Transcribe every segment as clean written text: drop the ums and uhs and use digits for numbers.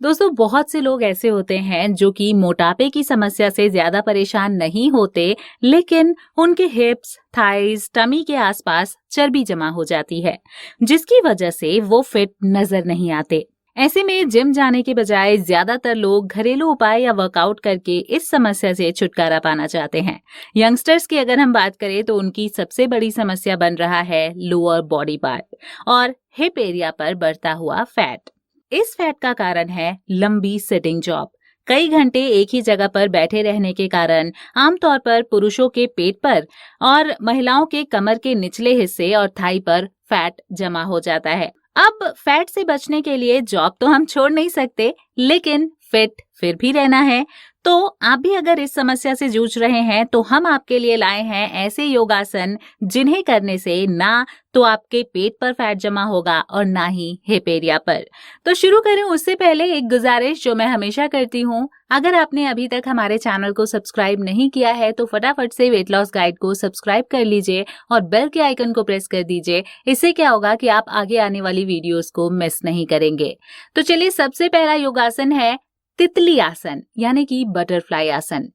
दोस्तों, बहुत से लोग ऐसे होते हैं जो कि मोटापे की समस्या से ज्यादा परेशान नहीं होते, लेकिन उनके हिप्स, थाइज, टमी के आसपास चर्बी जमा हो जाती है, जिसकी वजह से वो फिट नजर नहीं आते। ऐसे में जिम जाने के बजाय ज्यादातर लोग घरेलू उपाय या वर्कआउट करके इस समस्या से छुटकारा पाना चाहते हैं। यंगस्टर्स की अगर हम बात करें तो उनकी सबसे बड़ी समस्या बन रहा है लोअर बॉडी पार्ट और हिप एरिया पर बढ़ता हुआ फैट। इस फैट का कारण है लंबी सिटिंग जॉब। कई घंटे एक ही जगह पर बैठे रहने के कारण आमतौर पर पुरुषों के पेट पर और महिलाओं के कमर के निचले हिस्से और थाई पर फैट जमा हो जाता है। अब फैट से बचने के लिए जॉब तो हम छोड़ नहीं सकते, लेकिन फिट फिर भी रहना है। तो आप भी अगर इस समस्या से जूझ रहे हैं तो हम आपके लिए लाए हैं ऐसे योगासन जिन्हें करने से ना तो आपके पेट पर फैट जमा होगा और ना ही हिप एरिया पर। तो शुरू करें उससे पहले एक गुजारिश जो मैं हमेशा करती हूँ, अगर आपने अभी तक हमारे चैनल को सब्सक्राइब नहीं किया है तो फटाफट से वेट लॉस गाइड को सब्सक्राइब कर लीजिए और बेल के आइकन को प्रेस कर दीजिए। इससे क्या होगा कि आप आगे आने वाली वीडियोस को मिस नहीं करेंगे। तो चलिए, सबसे पहला योगासन है तितली आसन यानी कि बटरफ्लाई आसन।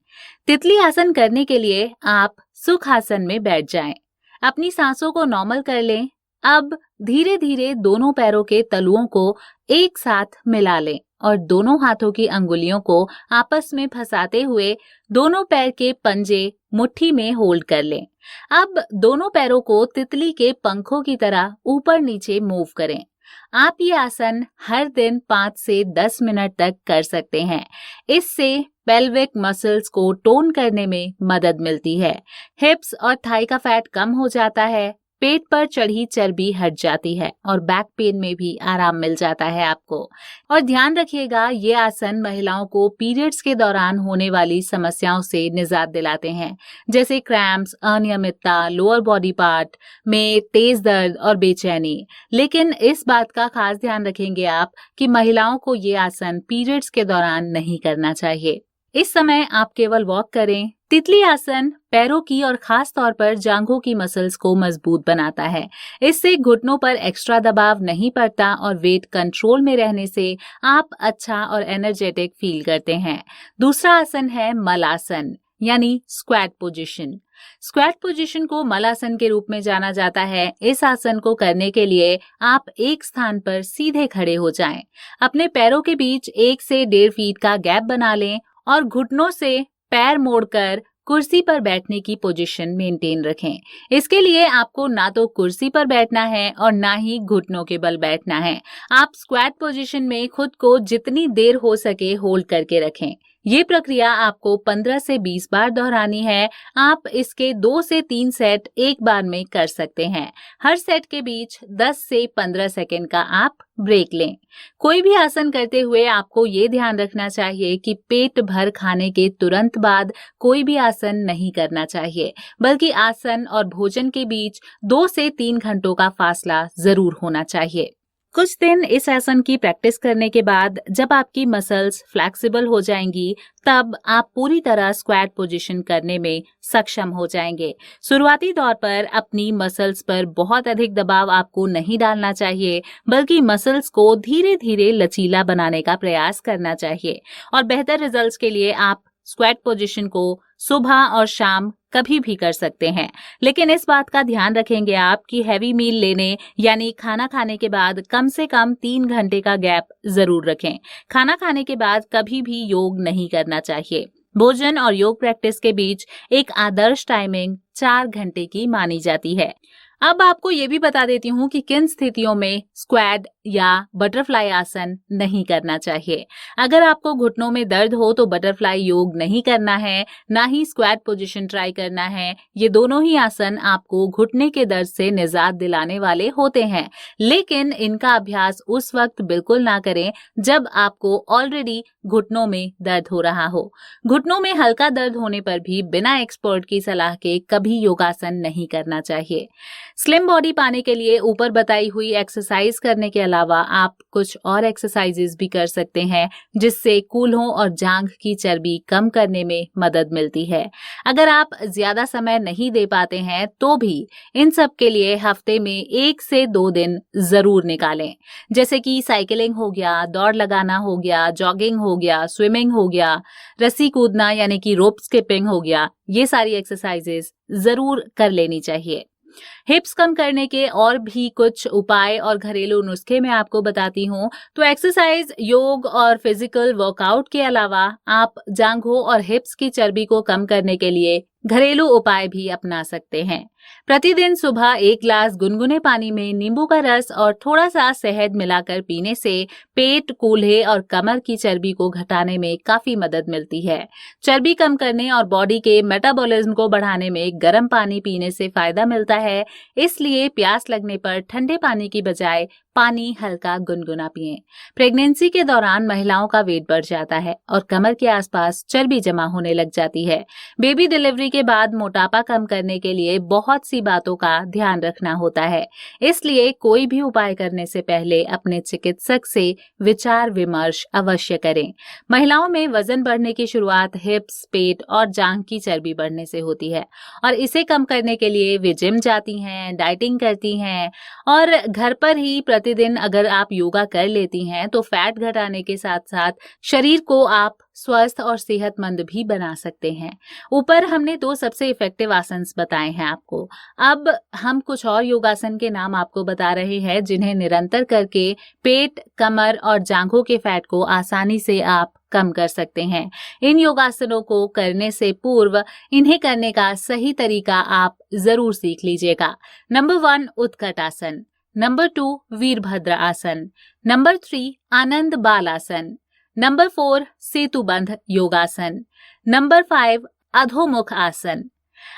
तितली आसन करने के लिए आप सुखासन में बैठ जाएं। अपनी सांसों को नॉर्मल कर लें। अब धीरे धीरे दोनों पैरों के तलुओं को एक साथ मिला लें और दोनों हाथों की अंगुलियों को आपस में फंसाते हुए दोनों पैर के पंजे मुट्ठी में होल्ड कर लें। अब दोनों पैरों को तितली के पंखों की तरह ऊपर नीचे मूव करें। आप ये आसन हर दिन 5 से 10 मिनट तक कर सकते हैं। इससे पेल्विक मसल्स को टोन करने में मदद मिलती है। हिप्स और थाई का फैट कम हो जाता है, पेट पर चढ़ी चर्बी हट जाती है और बैक पेन में भी आराम मिल जाता है आपको। और ध्यान रखिएगा, ये आसन महिलाओं को पीरियड्स के दौरान होने वाली समस्याओं से निजात दिलाते हैं, जैसे क्रैम्प्स, अनियमितता, लोअर बॉडी पार्ट में तेज दर्द और बेचैनी। लेकिन इस बात का खास ध्यान रखेंगे आप कि महिलाओं को ये आसन पीरियड्स के दौरान नहीं करना चाहिए। इस समय आप केवल वॉक करें। तितली आसन पैरों की और खास तौर पर जांघों की मसल्स को मजबूत बनाता है। इससे घुटनों पर एक्स्ट्रा दबाव नहीं पड़ता और वेट कंट्रोल में रहने से आप अच्छा और एनर्जेटिक फील करते हैं। दूसरा आसन है मलासन यानी स्क्वैट पोजीशन। स्क्वैट पोजीशन को मलासन के रूप में जाना जाता है। इस आसन को करने के लिए आप एक स्थान पर सीधे खड़े हो जाएं। अपने पैरों के बीच 1 से 1.5 फीट का गैप बना लें और घुटनों से पैर मोड़कर कुर्सी पर बैठने की पोजीशन मेंटेन रखें। इसके लिए आपको ना तो कुर्सी पर बैठना है और ना ही घुटनों के बल बैठना है। आप स्क्वैट पोजीशन में खुद को जितनी देर हो सके होल्ड करके रखें। ये प्रक्रिया आपको 15 से 20 बार दोहरानी है। आप इसके 2 से 3 सेट एक बार में कर सकते हैं। हर सेट के बीच 10 से 15 सेकंड का आप ब्रेक लें। कोई भी आसन करते हुए आपको ये ध्यान रखना चाहिए कि पेट भर खाने के तुरंत बाद कोई भी आसन नहीं करना चाहिए, बल्कि आसन और भोजन के बीच 2 से 3 घंटों का फासला जरूर होना चाहिए। कुछ दिन इस आसन की प्रैक्टिस करने के बाद जब आपकी मसल्स फ्लेक्सिबल हो जाएंगी, तब आप पूरी तरह स्क्वैट पोजीशन करने में सक्षम हो जाएंगे। शुरुआती दौर पर अपनी मसल्स पर बहुत अधिक दबाव आपको नहीं डालना चाहिए, बल्कि मसल्स को धीरे धीरे लचीला बनाने का प्रयास करना चाहिए। और बेहतर रिजल्ट्स के लिए आप स्क्वैट पोजीशन को सुबह और शाम कभी भी कर सकते हैं। लेकिन इस बात का ध्यान रखेंगे आप कि हैवी मील लेने यानी खाना खाने के बाद कम से कम 3 घंटे का गैप जरूर रखें। खाना खाने के बाद कभी भी योग नहीं करना चाहिए। भोजन और योग प्रैक्टिस के बीच एक आदर्श टाइमिंग 4 घंटे की मानी जाती है। अब आपको ये भी बता देती हूँ कि किन स्थितियों में स्क्वैट या बटरफ्लाई आसन नहीं करना चाहिए। अगर आपको घुटनों में दर्द हो तो बटरफ्लाई योग नहीं करना है, ना ही स्क्वैट पोजीशन ट्राई करना है। ये दोनों ही आसन आपको घुटने के दर्द से निजात दिलाने वाले होते हैं, लेकिन इनका अभ्यास उस वक्त बिल्कुल ना करें जब आपको ऑलरेडी घुटनों में दर्द हो रहा हो। घुटनों में हल्का दर्द होने पर भी बिना एक्सपर्ट की सलाह के कभी योगासन नहीं करना चाहिए। स्लिम बॉडी पाने के लिए ऊपर बताई हुई एक्सरसाइज करने के अलावा आप कुछ और एक्सरसाइजेज भी कर सकते हैं, जिससे कूल्हों और जांघ की चर्बी कम करने में मदद मिलती है। अगर आप ज्यादा समय नहीं दे पाते हैं तो भी इन सब के लिए हफ्ते में 1 से 2 दिन जरूर निकालें, जैसे कि साइकिलिंग हो गया, दौड़ लगाना हो गया, जॉगिंग हो गया, स्विमिंग हो गया, रस्सी कूदना यानी कि रोप स्किपिंग हो गया। ये सारी एक्सरसाइजेज जरूर कर लेनी चाहिए। हिप्स कम करने के और भी कुछ उपाय और घरेलू नुस्खे मैं आपको बताती हूँ। तो एक्सरसाइज, योग और फिजिकल वर्कआउट के अलावा आप जांघों और हिप्स की चर्बी को कम करने के लिए घरेलू उपाय भी अपना सकते हैं। प्रतिदिन सुबह 1 ग्लास गुनगुने पानी में नींबू का रस और थोड़ा सा शहद मिलाकर पीने से पेट, कूल्हे और कमर की चर्बी को घटाने में काफी मदद मिलती है। चर्बी कम करने और बॉडी के मेटाबॉलिज्म को बढ़ाने में गर्म पानी पीने से फायदा मिलता है, इसलिए प्यास लगने पर ठंडे पानी की बजाय पानी हल्का गुनगुना पिएं। प्रेगनेंसी के दौरान महिलाओं का वेट बढ़ जाता है और कमर के आसपास चर्बी जमा होने लग जाती है। बेबी डिलीवरी के बाद मोटापा कम करने के लिए बहुत सी बातों का ध्यान रखना होता है, इसलिए कोई भी उपाय करने से पहले अपने चिकित्सक से विचार विमर्श अवश्य करें। महिलाओं में वजन बढ़ने की शुरुआत हिप्स, पेट और जांघ की चर्बी बढ़ने से होती है और इसे कम करने के लिए वे जिम जाती हैं, डाइटिंग करती हैं और घर पर ही प्रतिदिन अगर आप योगा कर लेती हैं तो फैट घटाने के साथ साथ शरीर को आप स्वस्थ और सेहतमंद भी बना सकते हैं। ऊपर हमने 2 सबसे इफेक्टिव आसन बताए हैं आपको। अब हम कुछ और योगासन के नाम आपको बता रहे हैं, जिन्हें निरंतर करके पेट, कमर और जांघों के फैट को आसानी से आप कम कर सकते हैं। इन योगासनों को करने से पूर्व इन्हें करने का सही तरीका आप जरूर सीख लीजिएगा। नंबर 1 उत्कट आसन, नंबर 2 वीरभद्र आसन, नंबर 3 आनंद बाल आसन, नंबर 4 सेतुबंध योगासन, नंबर 5 अधोमुख आसन।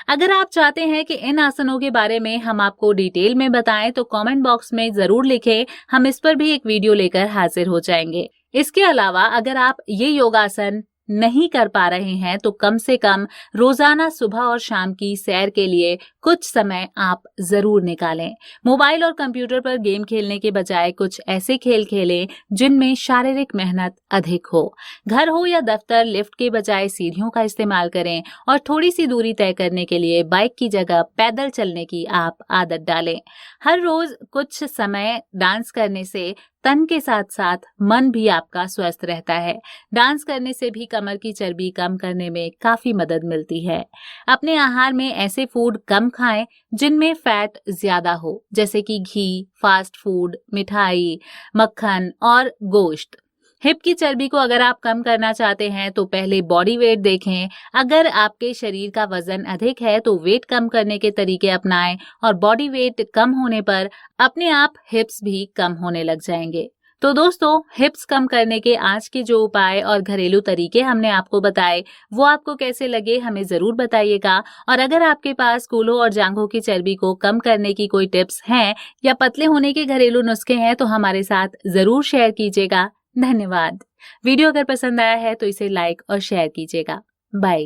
अगर आप चाहते हैं कि इन आसनों के बारे में हम आपको डिटेल में बताएं तो कमेंट बॉक्स में जरूर लिखें, हम इस पर भी एक वीडियो लेकर हाजिर हो जाएंगे। इसके अलावा अगर आप ये योगासन नहीं कर पा रहे हैं तो कम से कम रोजाना सुबह और शाम की सैर के लिए कुछ समय आप जरूर निकालें। मोबाइल और कंप्यूटर पर गेम खेलने के बजाय कुछ ऐसे खेल खेलें जिनमें शारीरिक मेहनत अधिक हो। घर हो या दफ्तर, लिफ्ट के बजाय सीढ़ियों का इस्तेमाल करें और थोड़ी सी दूरी तय करने के लिए बाइक की जगह पैदल चलने की आप आदत डालें। हर रोज कुछ समय डांस करने से तन के साथ साथ मन भी आपका स्वस्थ रहता है। डांस करने से भी कमर की चर्बी कम करने में काफी मदद मिलती है। अपने आहार में ऐसे फूड कम खाएं जिनमें फैट ज्यादा हो, जैसे कि घी, फास्ट फूड, मिठाई, मक्खन और गोश्त। हिप की चर्बी को अगर आप कम करना चाहते हैं तो पहले बॉडी वेट देखें। अगर आपके शरीर का वजन अधिक है तो वेट कम करने के तरीके अपनाएं और बॉडी वेट कम होने पर अपने आप हिप्स भी कम होने लग जाएंगे। तो दोस्तों, हिप्स कम करने के आज के जो उपाय और घरेलू तरीके हमने आपको बताए वो आपको कैसे लगे हमें जरूर बताइएगा। और अगर आपके पास कूल्हों और जांघों की चर्बी को कम करने की कोई टिप्स हैं या पतले होने के घरेलू नुस्खे हैं तो हमारे साथ जरूर शेयर कीजिएगा। धन्यवाद। वीडियो अगर पसंद आया है तो इसे लाइक और शेयर कीजिएगा। बाय।